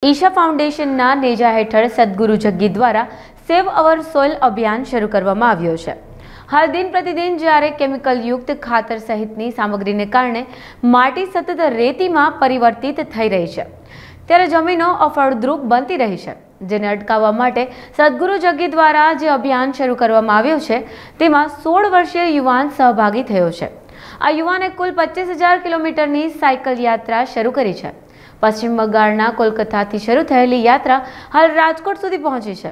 ઈશા ફાઉન્ડેશનના નેજા હેઠળ સદગુરુ જગ્ગી દ્વારા સેવ અવર સોઇલ અભિયાન શરૂ કરવામાં આવ્યો છે। હાલ દિન પ્રતિદિન જ્યારે કેમિકલયુક્ત ખાતર સહિતની સામગ્રીને કારણે માટી સતત રેતીમાં પરિવર્તિત થઈ રહી છે, ત્યારે જમીનો અફળદ્રુપ બનતી રહી છે, જેને અટકાવવા માટે સદગુરુ જગ્ગી દ્વારા જે અભિયાન શરૂ કરવામાં આવ્યું છે તેમાં 16 વર્ષીય યુવાન સહભાગી થયો છે। આ યુવાને કુલ 25,000 કિલોમીટરની સાયકલ યાત્રા શરૂ કરી છે। पश्चिम बंगाळના कोलकाताથી શરૂ થયેલી યાત્રા હાલ રાજકોટ સુધી પહોંચી છે,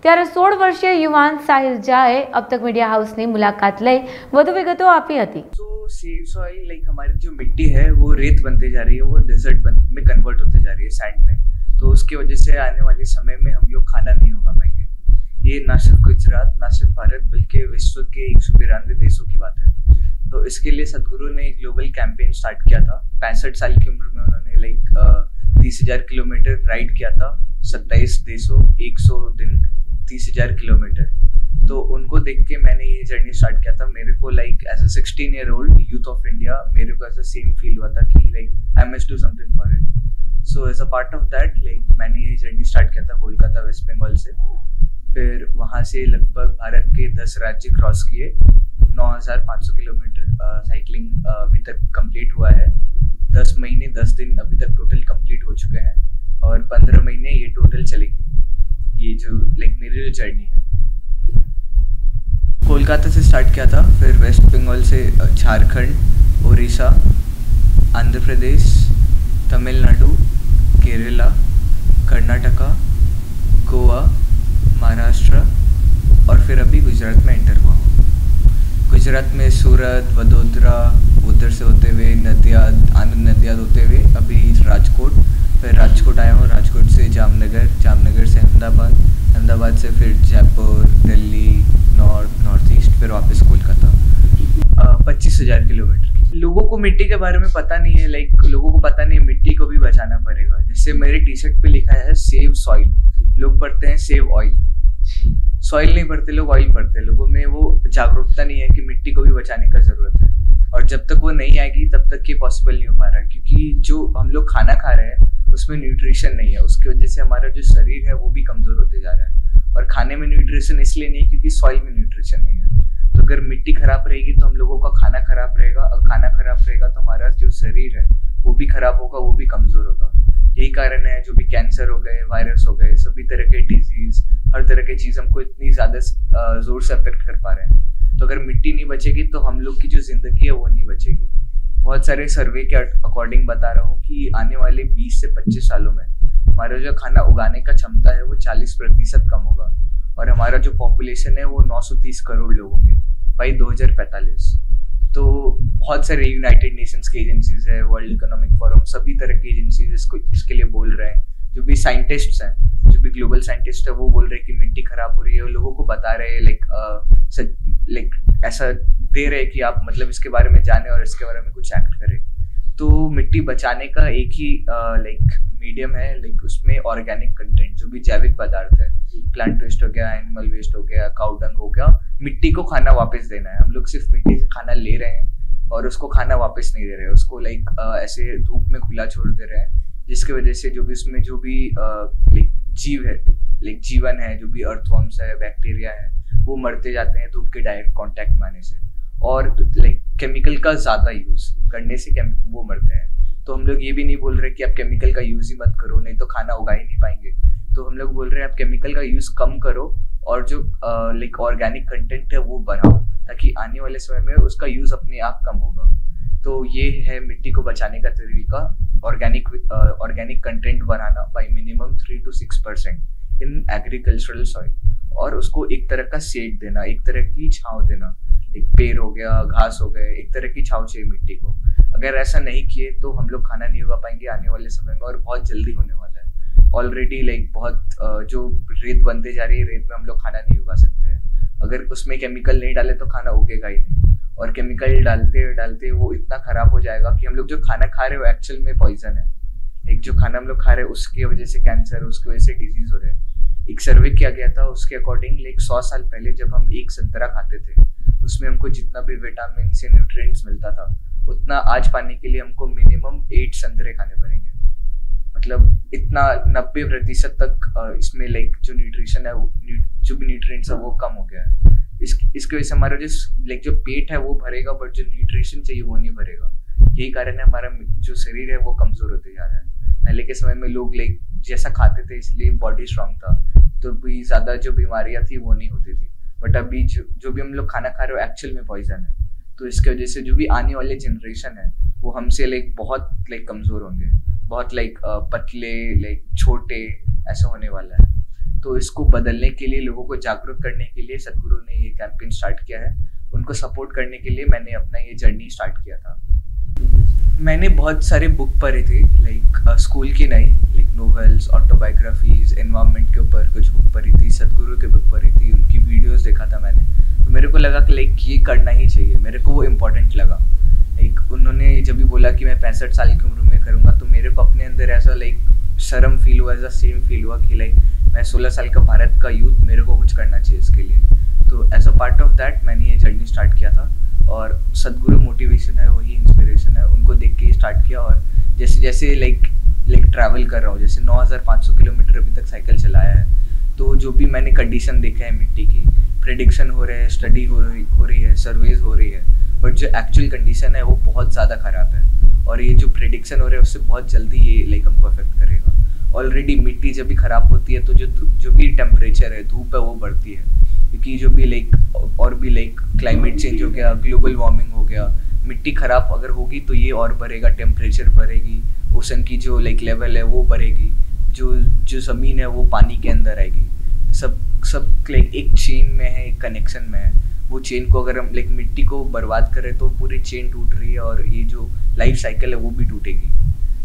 ત્યારે 16 વર્ષીય યુવાન સાહિલ જાએ अब तक मीडिया हाउस ની મુલાકાત લઈ વધુ વિગતો આપી હતી। तो सेव सॉइल लाइक हमारी जो मिट्टी है वो रेत बनते जा रही है, वो डेजर्ट में कन्वर्ट होते जा रही है, सैंड में। तो उसकी वजह से आने वाले समय में हम लोग खाना नहीं उगा पाएंगे। ये ना सिर्फ गुजरात, ना सिर्फ भारत, बल्कि विश्व के 192 देशों की बात है। तो इसके लिए सदगुरु ने एक ग्लोबल कैंपेन स्टार्ट किया था। 65 साल की उम्र में उन्होंने लाइक 30,000 किलोमीटर राइड किया था, 27 देशों, 100 दिन, 30,000 किलोमीटर। तो उनको देख के मैंने ये जर्नी स्टार्ट किया था। मेरे को like as a 16 year old youth of India मेरे को ऐसा सेम फील हुआ था कि like I must do something for it. So as a part of that like मैंने ये जर्नी स्टार्ट किया था कोलकाता वेस्ट बंगाल से। फिर वहाँ से लगभग भारत के 10 राज्य क्रॉस किए। 9,500 किलोमीटर साइकिलिंग अभी तक कंप्लीट हुआ है। 10 महीने 10 दिन अभी तक टोटल कंप्लीट हो चुके हैं और 15 महीने ये टोटल चलेंगे। ये जो लाइक मेरी जो जर्नी है, कोलकाता से स्टार्ट किया था, फिर वेस्ट बंगाल से झारखंड, उड़ीसा, आंध्र प्रदेश, तमिलनाडु, केरला, कर्नाटका, गोवा, महाराष्ट्र और फिर अभी गुजरात में एंटर हुआ हूँ। गुजरात में सूरत, वडोदरा, उधर से होते हुए नदियाद, आनंद नदियाद होते हुए अभी राजकोट, फिर राजकोट आया हूँ, राजकोट से जामनगर, जामनगर से अहमदाबाद, अहमदाबाद से फिर जयपुर, दिल्ली, नॉर्थ ईस्ट, फिर वापस कोलकाता। 25,000 किलोमीटर। लोगों को मिट्टी के बारे में पता नहीं है, लाइक लोगों को पता नहीं है मिट्टी को भी बचाना पड़ेगा। जैसे मेरे टी शर्ट पे लिखा है सेव सॉइल, लोग पढ़ते हैं सेव ऑयल। सॉइल नहीं पढ़ते लोग, ऑयल पढ़ते। लोगों में वो जागरूकता नहीं है कि मिट्टी को भी बचाने का जरूरत है, और जब तक वो नहीं आएगी तब तक ये पॉसिबल नहीं हो पा रहा है, क्योंकि जो हम लोग खाना खा रहे हैं उसमें न्यूट्रिशन नहीं है। उसकी वजह से हमारा जो शरीर है वो भी कमजोर होते जा रहा है। और खाने में न्यूट्रिशन इसलिए नहीं क्योंकि सॉइल में न्यूट्रिशन नहीं है। तो अगर मिट्टी खराब रहेगी तो हम लोगों का खाना खराब रहेगा, और खाना खराब रहेगा तो हमारा जो शरीर है वो भी खराब होगा, वो भी कमजोर होगा। यही कारण है जो भी कैंसर हो गए, वायरस हो गए, सभी तरह के डिजीज, हर तरह की चीज हमको इतनी ज्यादा जोर से अफेक्ट कर पा रहे हैं। तो अगर मिट्टी नहीं बचेगी तो हम लोग की जो जिंदगी है वो नहीं बचेगी। बहुत सारे सर्वे के अकॉर्डिंग बता रहा हूँ कि आने वाले 20 से 25 सालों में हमारा जो खाना उगाने का क्षमता है वो 40% कम होगा, और हमारा जो पॉपुलेशन है वो 930 करोड़ लोग होंगे बाई 2045। तो बहुत सारे यूनाइटेड नेशंस की एजेंसीज है, वर्ल्ड इकोनॉमिक फोरम, सभी तरह की एजेंसीज इसके लिए बोल रहे हैं। जो भी साइंटिस्ट्स हैं, जो भी ग्लोबल साइंटिस्ट है, वो बोल रहे हैं कि मिट्टी खराब हो रही है, और लोगों को बता रहे हैं लाइक ऐसा दे रहे हैं कि आप मतलब इसके बारे में जाने और इसके बारे में कुछ एक्ट करें। तो मिट्टी बचाने का एक ही लाइक मीडियम है, लाइक उसमें ऑर्गेनिक कंटेंट, जो भी जैविक पदार्थ है, प्लांट वेस्ट हो गया, एनिमल वेस्ट हो गया, काउ डंग हो गया, मिट्टी को खाना वापस देना है। हम लोग सिर्फ मिट्टी से खाना ले रहे हैं और उसको खाना वापस नहीं दे रहे हैं। उसको लाइक ऐसे धूप में खुला छोड़ दे रहे हैं, जिसकी वजह से जो भी उसमें जो भी लाइक जीव है, लाइक जीवन है, जो भी अर्थवर्म्स है, बैक्टीरिया है, वो मरते जाते हैं धूप के डायरेक्ट कांटेक्ट में आने से। और लाइक केमिकल का ज्यादा यूज करने से वो मरते हैं। तो हम लोग ये भी नहीं बोल रहे कि आप केमिकल का यूज ही मत करो, नहीं तो खाना उगा ही नहीं पाएंगे। तो हम लोग बोल रहे हैं आप केमिकल का यूज कम करो, और जो लाइक ऑर्गेनिक कंटेंट है वो बढ़ाओ, ताकि आने वाले समय में उसका यूज अपने आप कम होगा। तो ये है मिट्टी को बचाने का तरीका, ऑर्गेनिक कंटेंट बढ़ाना by minimum 3 to 6% in agricultural soil, और उसको एक तरह का शेड देना, एक तरह की छांव देना। एक पेड़ हो गया, घास हो गए, एक तरह की छांव चाहिए मिट्टी को। अगर ऐसा नहीं किए तो हम लोग खाना नहीं उगा पाएंगे आने वाले समय में, और बहुत जल्दी होने वाला है। ऑलरेडी लाइक बहुत जो रेत बनते जा रही है, रेत में हम लोग खाना नहीं उगा सकते हैं। अगर उसमें केमिकल नहीं डाले तो खाना उगेगा ही नहीं, और केमिकल डालते डालते वो इतना खराब हो जाएगा कि हम लोग जो खाना खा रहे हो एक्चुअल में पॉइजन है। एक जो खाना हम लोग खा रहे हैं उसकी वजह से कैंसर, उसकी वजह से डिजीज हो रहे हैं। एक सर्वे किया गया था, उसके अकॉर्डिंग लाइक 100 साल पहले जब हम एक संतरा खाते थे, उसमें हमको जितना भी विटामिन से न्यूट्रिएंट्स मिलता था, उतना आज पाने के लिए हमको मिनिमम 8 संतरे खाने पड़ेंगे। मतलब इतना 90% तक इसमें लाइक जो न्यूट्रिशन है जो भी न्यूट्रिएंट्स है वो कम हो गया है। इसके वजह से हमारा जो पेट है वो भरेगा, बट जो न्यूट्रिशन चाहिए वो नहीं भरेगा। यही कारण है हमारा जो शरीर है वो कमजोर होते जा रहा है। पहले के समय में लोग लाइक जैसा खाते थे इसलिए बॉडी स्ट्रांग था, तो भी ज्यादा जो बीमारियां थी वो नहीं होती थी। बट अभी जो भी हम लोग खाना खा रहे हो एक्चुअल में पॉइजन है। तो इसके वजह से जो भी आने वाले जनरेशन है वो हमसे लाइक बहुत लाइक कमजोर होंगे, बहुत लाइक पतले, लाइक छोटे, ऐसा होने वाला है। तो इसको बदलने के लिए, लोगों को जागरूक करने के लिए सदगुरु ने ये कैंपेन स्टार्ट किया है। उनको सपोर्ट करने के लिए मैंने अपना ये जर्नी स्टार्ट किया था। मैंने बहुत सारे बुक पढ़े थे, लाइक स्कूल की नहीं, लाइक नोवेल्स, ऑटोबायोग्राफीज, एनवायरनमेंट के ऊपर कुछ बुक पढ़ी थी, सदगुरु की बुक पढ़ी थी, उनकी वीडियोस देखा था मैंने। तो मेरे को लगा कि लाइक ये करना ही चाहिए, मेरे को वो इम्पोर्टेंट लगा। लाइक उन्होंने जब भी बोला कि मैं 65 साल की उम्र में करूँगा, तो मेरे को अपने अंदर ऐसा लाइक शर्म फील हुआ, ऐसा सेम फील हुआ कि लाइक मैं 16 साल का भारत का यूथ, मेरे को कुछ करना चाहिए इसके लिए। तो as a part of that मैंने ये जर्नी स्टार्ट किया था। और सदगुरु मोटिवेशन है, वही इंस्पिरेशन है, उनको देख के ही स्टार्ट किया। और जैसे जैसे लाइक ट्रैवल कर रहा हूँ, जैसे 9500 किलोमीटर अभी तक साइकिल चलाया है, तो जो भी मैंने कंडीशन देखा है मिट्टी की, प्रेडिक्शन हो रहे हैं, स्टडी हो रही है, सर्वेज हो रही है, बट जो एक्चुअल कंडीशन है वो बहुत ज़्यादा ख़राब है। और ये जो प्रेडिक्शन हो रहा है उससे बहुत जल्दी ये लाइक हमको अफेक्ट करेगा। ऑलरेडी मिट्टी जब भी ख़राब होती है तो जो भी टेम्परेचर है, धूप है, वो बढ़ती है, क्योंकि जो भी लाइक और भी लाइक क्लाइमेट चेंज हो गया, ग्लोबल वार्मिंग हो गया, मिट्टी ख़राब अगर होगी तो ये और बढ़ेगा, टेम्परेचर बढ़ेगी, ओशन की जो लाइक लेवल है वो बढ़ेगी, जो ज़मीन है वो पानी के अंदर आएगी। सब लाइक एक चेन में है, एक कनेक्शन में है। वो चेन को अगर हम लाइक मिट्टी को बर्बाद करें तो पूरी चेन टूट रही है, और ये जो लाइफ साइकिल है वो भी टूटेगी।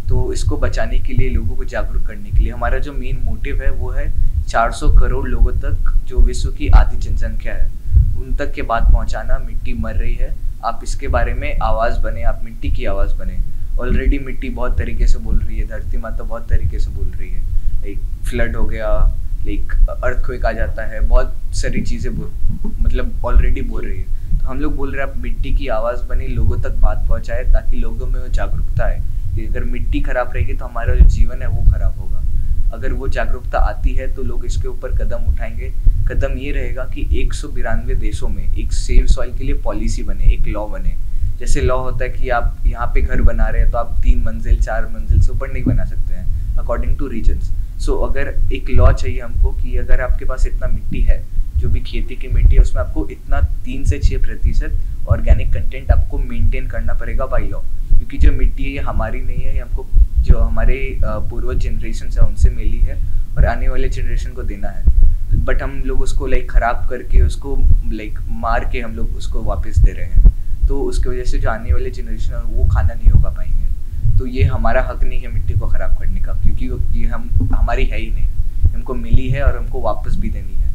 तो इसको बचाने के लिए, लोगों को जागरूक करने के लिए हमारा जो मेन मोटिव है वो है 400 करोड़ लोगों तक, जो विश्व की आधी जनसंख्या है, उन तक के बात पहुंचाना। मिट्टी मर रही है, आप इसके बारे में आवाज़ बने, आप मिट्टी की आवाज़ बने। ऑलरेडी मिट्टी बहुत तरीके से बोल रही है, धरती माता बहुत तरीके से बोल रही है। लाइक फ्लड हो गया, लाइक अर्थक्वेक आ जाता है, बहुत सारी चीज़ें मतलब ऑलरेडी बोल रही है। तो हम लोग बोल रहे हैं आप मिट्टी की आवाज़ बने, लोगों तक बात पहुँचाए, ताकि लोगों में वो जागरूकता है कि अगर मिट्टी खराब रहेगी तो हमारा जो जीवन है वो खराब होगा। अगर वो जागरूकता आती है तो लोग इसके ऊपर कदम उठाएंगे। कदम ये रहेगा कि 192 देशों में एक सेव सॉइल के लिए पॉलिसी बने, एक लॉ बने। जैसे लॉ होता है कि आप यहाँ पे घर बना रहे हैं तो आप 3 मंजिल 4 मंजिल से ऊपर नहीं बना सकते हैं, अकॉर्डिंग टू रीजन्स। सो अगर एक लॉ चाहिए हमको कि अगर आपके पास इतना मिट्टी है, जो भी खेती की मिट्टी है, उसमें आपको इतना 3 से 6% ऑर्गेनिक कंटेंट आपको मेंटेन करना पड़ेगा बाई लॉ। क्योंकि जो मिट्टी है ये हमारी नहीं है, ये हमको जो हमारे पूर्वज जनरेशन है उनसे मिली है, और आने वाले जनरेशन को देना है। बट हम लोग उसको लाइक ख़राब करके, उसको लाइक मार के हम लोग उसको वापस दे रहे हैं। तो उसकी वजह से जो आने वाले जनरेशन है वो खाना नहीं होगा पाएंगे। तो ये हमारा हक नहीं है मिट्टी को ख़राब करने का, क्योंकि ये हमारी है ही नहीं, हमको मिली है और हमको वापस भी देनी है।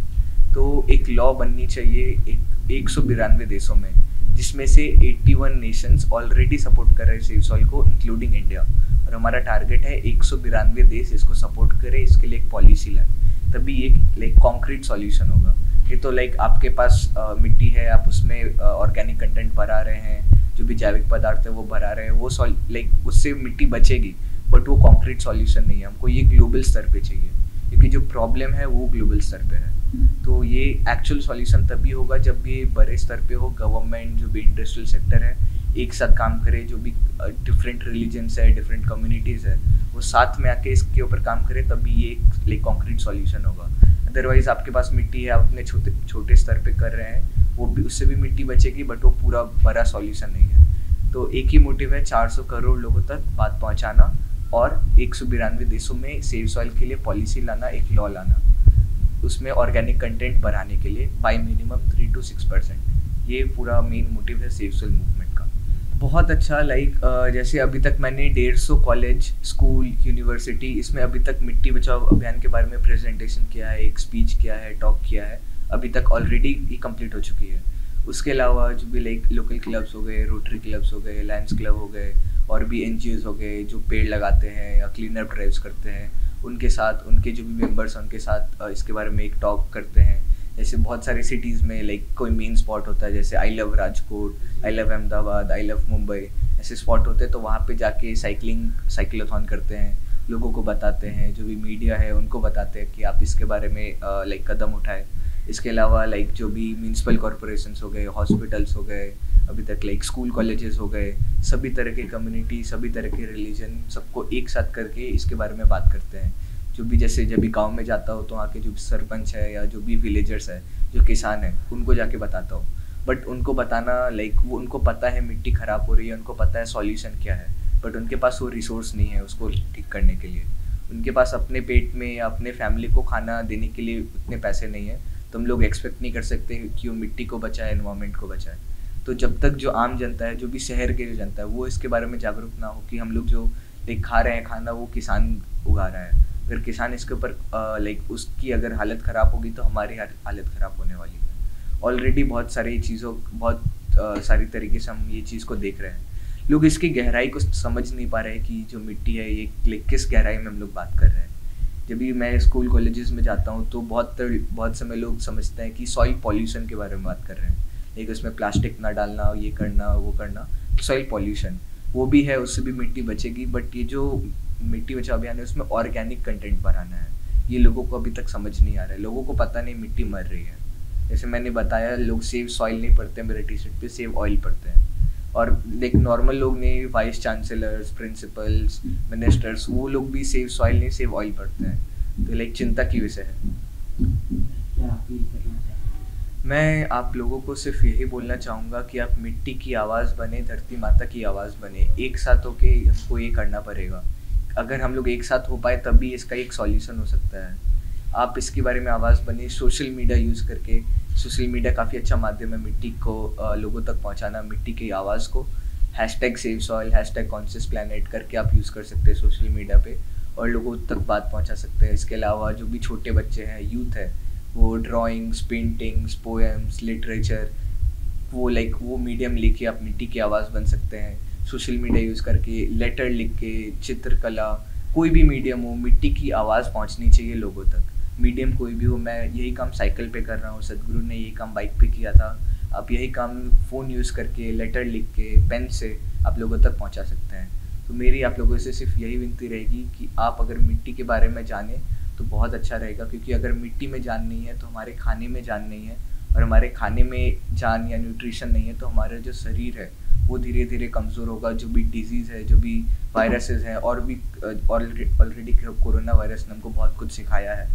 तो एक लॉ बननी चाहिए 192 देशों में, जिसमें से 81 नेशंस ऑलरेडी सपोर्ट कर रहे हैं सेव सॉइल को, इंक्लूडिंग इंडिया। और हमारा टारगेट है 192 देश इसको सपोर्ट करे, इसके लिए एक पॉलिसी लाए, तभी एक लाइक कॉन्क्रीट सॉल्यूशन होगा। ये तो लाइक आपके पास मिट्टी है, आप उसमें ऑर्गेनिक कंटेंट भरा रहे हैं, जो भी जैविक पदार्थ है वो भरा रहे हैं, वो लाइक उससे मिट्टी बचेगी, बट वो कॉन्क्रीट सॉल्यूशन नहीं है। हमको ये ग्लोबल स्तर पे चाहिए, क्योंकि जो प्रॉब्लम है वो ग्लोबल स्तर पे है। तो ये एक्चुअल सॉल्यूशन तभी होगा जब ये बड़े स्तर पे हो, गवर्नमेंट, जो भी इंडस्ट्रियल सेक्टर है, एक साथ काम करे, जो भी डिफरेंट रिलीजन्स है, डिफरेंट कम्युनिटीज़ है, वो साथ में आके इसके ऊपर काम करे, तभी ये एक कॉन्क्रीट सॉल्यूशन होगा। अदरवाइज आपके पास मिट्टी है, आप अपने छोटे स्तर पे कर रहे हैं, वो भी उससे भी मिट्टी बचेगी, बट वो पूरा बड़ा सॉल्यूशन नहीं है। तो एक ही मोटिव है 400 करोड़ लोगों तक बात पहुँचाना, और 192 देशों में सेव सॉइल के लिए पॉलिसी लाना, एक लॉ लाना, उसमें ऑर्गेनिक कंटेंट बढ़ाने के लिए बाय मिनिमम 3 to 6%। ये पूरा मेन मोटिव है सेव सॉइल मूवमेंट का। बहुत अच्छा, लाइक जैसे अभी तक मैंने 150 कॉलेज, स्कूल, यूनिवर्सिटी, इसमें अभी तक मिट्टी बचाओ अभियान के बारे में प्रेजेंटेशन किया है, एक स्पीच किया है, टॉक किया है, अभी तक ऑलरेडी ये कंप्लीट हो चुकी है। उसके अलावा जो भी लाइक लोकल क्लब्स हो गए, रोटरी क्लब्स हो गए, लायंस क्लब हो गए, और भी NGOs हो गए जो पेड़ लगाते हैं या क्लीन अप ड्राइव्स करते हैं, उनके साथ, उनके जो भी मेंबर्स हैं उनके साथ इसके बारे में एक टॉक करते हैं। जैसे बहुत सारी सिटीज़ में लाइक कोई मेन स्पॉट होता है, जैसे I love Rajkot, I love Ahmedabad, I love Mumbai, ऐसे स्पॉट होते हैं, तो वहाँ पे जाके साइक्लोथॉन करते हैं, लोगों को बताते हैं, जो भी मीडिया है उनको बताते हैं कि आप इसके बारे में लाइक कदम उठाएं। इसके अलावा लाइक जो भी म्यूनसिपल कॉरपोरेशंस हो गए, हॉस्पिटल्स हो गए, अभी तक लाइक स्कूल कॉलेजेस हो गए, सभी तरह के कम्युनिटी, सभी तरह के रिलीजन, सबको एक साथ करके इसके बारे में बात करते हैं। जो भी जैसे जब भी गाँव में जाता हो तो वहाँ के जो सरपंच है या जो भी विलेजर्स है, जो किसान है, उनको जाके बताता हूँ। बट उनको बताना लाइक वो उनको पता है मिट्टी ख़राब हो रही है, उनको पता है सॉल्यूशन क्या है, बट उनके पास वो रिसोर्स नहीं है उसको ठीक करने के लिए। उनके पास अपने पेट में या अपने फैमिली को खाना देने के लिए उतने पैसे नहीं है, तो हम लोग एक्सपेक्ट नहीं कर सकते कि वो मिट्टी को बचाए, एनवायरनमेंट को बचाए। तो जब तक जो आम जनता है, जो भी शहर के जो जनता है, वो इसके बारे में जागरूक ना हो कि हम लोग जो लाइक खा रहे हैं खाना वो किसान उगा रहा है, अगर किसान इसके ऊपर लाइक उसकी अगर हालत ख़राब होगी तो हमारी हालत ख़राब होने वाली है। ऑलरेडी बहुत सारी तरीके से हम ये चीज़ को देख रहे हैं। लोग इसकी गहराई को समझ नहीं पा रहे हैं कि जो मिट्टी है ये किस गहराई में हम लोग बात कर रहे हैं। जब भी मैं स्कूल कॉलेजेस में जाता हूँ तो बहुत समय लोग समझते हैं कि सॉइल पॉल्यूशन के बारे में बात कर रहे हैं, लेकिन उसमें प्लास्टिक ना डालना, ये करना वो करना, सॉइल पॉल्यूशन वो भी है, उससे भी मिट्टी बचेगी। बट ये जो मिट्टी बचाओ अभियान है उसमें ऑर्गेनिक कंटेंट बढ़ाना है, ये लोगों को अभी तक समझ नहीं आ रहा है। लोगों को पता नहीं मिट्टी मर रही है। जैसे मैंने बताया, लोग सेव सॉइल नहीं पढ़ते, मेरे टी शर्ट पे सेव ऑयल पढ़ते हैं। और लाइक नॉर्मल लोग ने वाइस चांसलर्स, प्रिंसिपल्स, मिनिस्टर्स, वो लोग भी सेव सॉइल नहीं सेव ऑयल पढ़ते हैं। तो लाइक चिंता की विषय है। मैं आप लोगों को सिर्फ यही बोलना चाहूँगा कि आप मिट्टी की आवाज़ बने, धरती माता की आवाज़ बने। एक साथ होके हमको ये करना पड़ेगा। अगर हम लोग एक साथ हो पाए तभी इसका एक सॉल्यूशन हो सकता है। आप इसके बारे में आवाज़ बने, सोशल मीडिया यूज़ करके। सोशल मीडिया काफ़ी अच्छा माध्यम है मिट्टी को लोगों तक पहुंचाना, मिट्टी की आवाज़ को। #SaveSoil, #ConsciousPlanet करके आप यूज़ कर सकते हैं सोशल मीडिया पे और लोगों तक बात पहुंचा सकते हैं। इसके अलावा जो भी छोटे बच्चे हैं, यूथ है, वो ड्राइंग्स, पेंटिंग्स, पोएम्स, लिटरेचर, वो मीडियम लेके आप मिट्टी की आवाज़ बन सकते हैं। सोशल मीडिया यूज़ करके, लेटर लिख के, चित्रकला, कोई भी मीडियम हो, मिट्टी की आवाज़ पहुंचनी चाहिए लोगों तक। मीडियम कोई भी हो। मैं यही काम साइकिल पे कर रहा हूँ, सदगुरु ने यही काम बाइक पे किया था। आप यही काम फ़ोन यूज़ करके, लेटर लिख के, पेन से आप लोगों तक पहुँचा सकते हैं। तो मेरी आप लोगों से सिर्फ यही विनती रहेगी कि आप अगर मिट्टी के बारे में जानें तो बहुत अच्छा रहेगा, क्योंकि अगर मिट्टी में जान नहीं है तो हमारे खाने में जान नहीं है, और हमारे खाने में जान या न्यूट्रिशन नहीं है तो हमारा जो शरीर है वो धीरे धीरे कमज़ोर होगा। जो भी डिजीज़ है, जो भी वायरसेस हैं, और भी ऑलरेडी कोरोना वायरस ने हमको बहुत कुछ सिखाया है।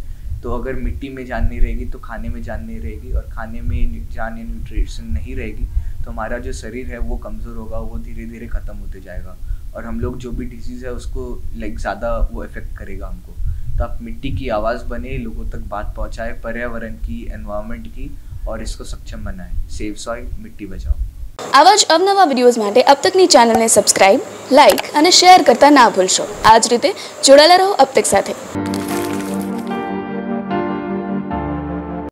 तो अगर मिट्टी में जान नहीं रहेगी तो खाने में जान नहीं रहेगी, और खाने में जान या न्यूट्रिशन नहीं रहेगी तो हमारा जो शरीर है वो कमज़ोर होगा, वो धीरे धीरे ख़त्म होते जाएगा, और हम लोग जो भी डिजीज़ है उसको लाइक ज़्यादा वो इफ़ेक्ट करेगा हमको। तो आप मिट्टी की आवाज़ बने, लोगों तक बात पहुँचाए, पर्यावरण की, एनवायरनमेंट की, और इसको सक्षम बनाए। सेव सॉइल, मिट्टी बचाओ। આવા જ અવનવા વિડીયોઝ માટે अब તકની ચેનલને સબસ્ક્રાઇબ, લાઇક અને શેર કરતા ના ભૂલશો। આ જ રીતે જોડાયેલા રહો अब तक સાથે।